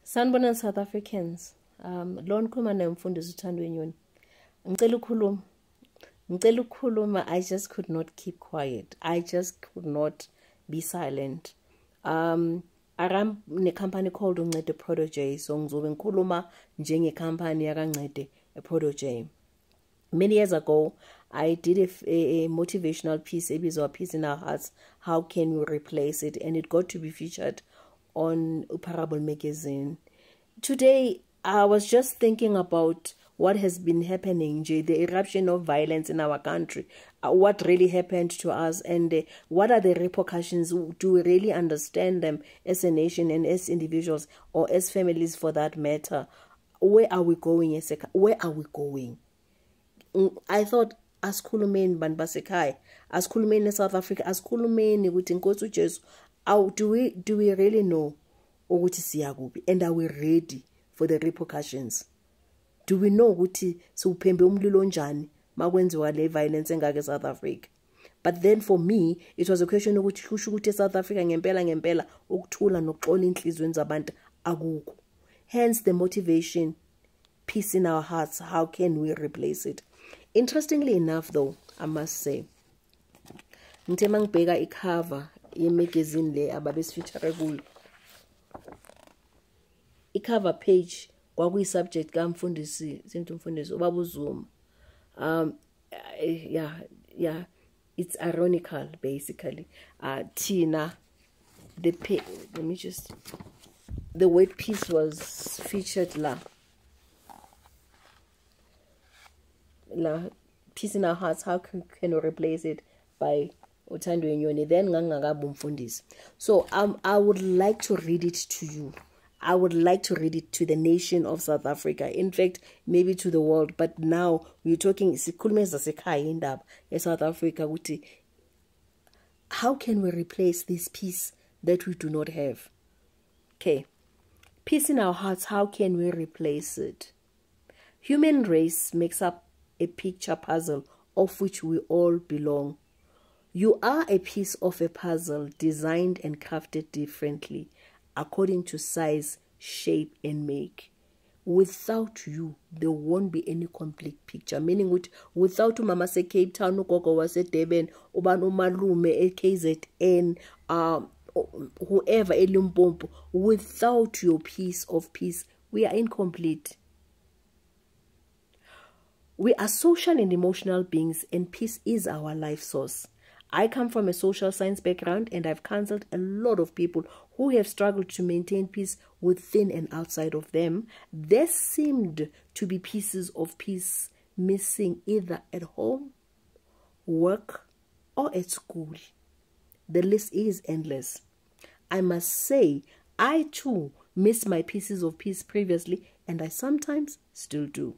Sanibonani South Africans. Lo ngikhuluma naye umfundisi Thandiwe Nyoni. Ngicela ukukhuluma. I just could not keep quiet. I just could not be silent. I run a company called Uncede Protege. So ngizobe ngikhuluma njenge-company yakaNcede Protege. Many years ago, I did a motivational piece, a piece in our hearts. How can we replace it? And it got to be featured on Parable magazine. Today, I was just thinking about what has been happening, the eruption of violence in our country, what really happened to us, and what are the repercussions. Do we really understand them as a nation and as individuals, or as families for that matter? Where are we going? Where are we going? I thought, asikhulumeni bantu basekhaya, asikhulumeni eSouth Africa, asikhulumeni ukuthi Nkosi uJesu, do we really know ukuthi siya kuphi, and are we ready for the repercussions? Do we know ukuthi siuphembe umlilo onjani makwenziwa le violence engaka eSouth Africa? But then for me, it was a question ukuthi kusho ukuthi eSouth Africa ngempela ukuthula nokuxola inhlizweni zabantu akukho. Hence the motivation, peace in our hearts. How can we replace it? Interestingly enough, though, I must say, ngithe mangibheka icover yemagazine le ababesifeature kulo, icover page kwakuyi-subject kamfundisi umfundisi ubaba uZuma. Yeah, it's ironical basically. Tina, the word peace was featured la peace in our hearts. How can we replace it? By Thandiwe Nyoni. Then ngangakabi umfundisi. So I would like to read it to you. I would like to read it to the nation of South Africa. In fact, maybe to the world. But now we're talking South Africa. How can we replace this peace that we do not have? Okay. Peace in our hearts. How can we replace it? Human race makes up a picture puzzle of which we all belong. You are a piece of a puzzle designed and crafted differently according to size, shape, and make. Without you, there won't be any complete picture. Meaning, without Mama say Cape Town, Ukoko was at Durban, Ubano Malume, KZN, whoever, Elimpompo, without your piece of peace, we are incomplete. We are social and emotional beings, and peace is our life source. I come from a social science background, and I've counseled a lot of people who have struggled to maintain peace within and outside of them. There seemed to be pieces of peace missing either at home, work, or at school. The list is endless. I must say, I too missed my pieces of peace previously, and I sometimes still do.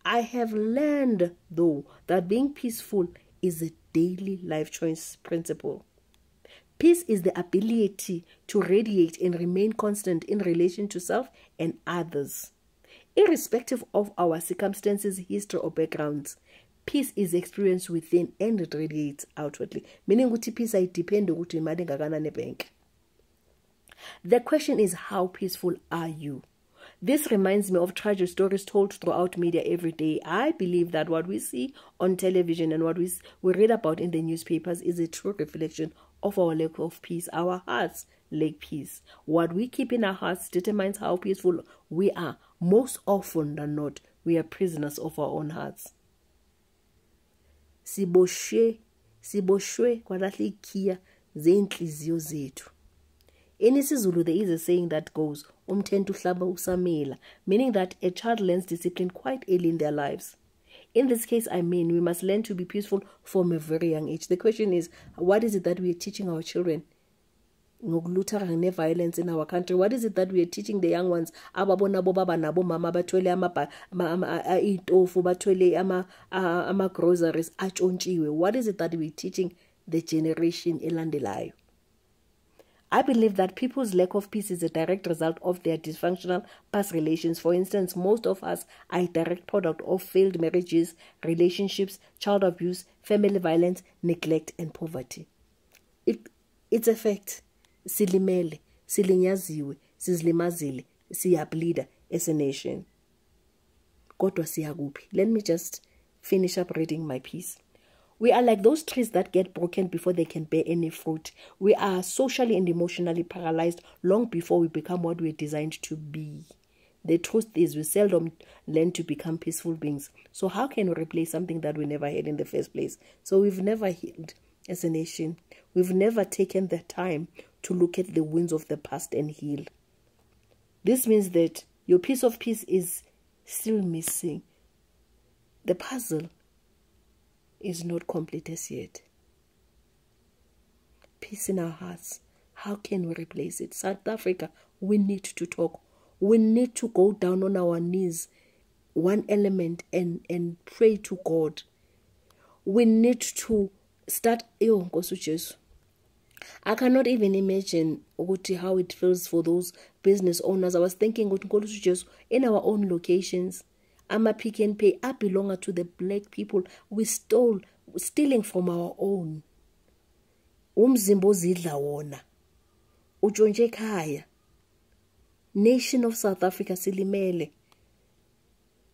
I have learned, though, that being peaceful is a daily life choice principle. Peace is the ability to radiate and remain constant in relation to self and others. Irrespective of our circumstances, history, or backgrounds, peace is experienced within and it radiates outwardly. Meaning, peace I depend on the bank. The question is, how peaceful are you? This reminds me of tragic stories told throughout media every day. I believe that what we see on television and what we read about in the newspapers is a true reflection of our lack of peace. Our hearts lack peace. What we keep in our hearts determines how peaceful we are. Most often than not, we are prisoners of our own hearts. Siboshwe kwalahle ikhia zeinhliziyo zethu. In isiZulu, there is a saying that goes, umthento uhlaba usamila, meaning that a child learns discipline quite early in their lives. In this case, I mean, we must learn to be peaceful from a very young age. The question is, what is it that we are teaching our children? Violence in our country. What is it that we are teaching the young ones? Ababona baba nabo mama batwele itofu batwele ama groceries atshontshiwe. What is it that we are teaching the generation elandelayo? I believe that people's lack of peace is a direct result of their dysfunctional past relations. For instance, most of us are a direct product of failed marriages, relationships, child abuse, family violence, neglect, and poverty. It's a fact. Silimele, silinyaziwe, sizlimazile, siyableeda as a nation. Kodwa siyakuphi? Let me just finish up reading my piece. We are like those trees that get broken before they can bear any fruit. We are socially and emotionally paralyzed long before we become what we're designed to be. The truth is, we seldom learn to become peaceful beings. So how can we replace something that we never had in the first place? So we've never healed as a nation. We've never taken the time to look at the wounds of the past and heal. This means that your piece of peace is still missing. The puzzle is not complete as yet. Peace in our hearts. How can we replace it? South Africa, we need to talk. We need to go down on our knees, one element, and pray to God. We need to start. I cannot even imagine how it feels for those business owners. I was thinking in our own locations, I'm a Pick and Pay. I belong to the black people. We stealing from our own. Umzimbo zidla wona. Ujonje khaya. Nation of South Africa silimele.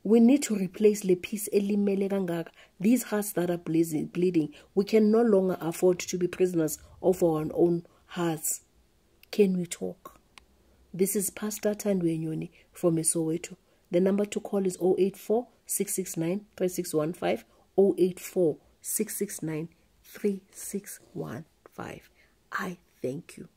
We need to replace the peace elimele kangaka. These hearts that are bleeding, we can no longer afford to be prisoners of our own hearts. Can we talk? This is Pastor Thandiwe Nyoni from Soweto. The number to call is 084 669 3615, 084 669 3615. I thank you.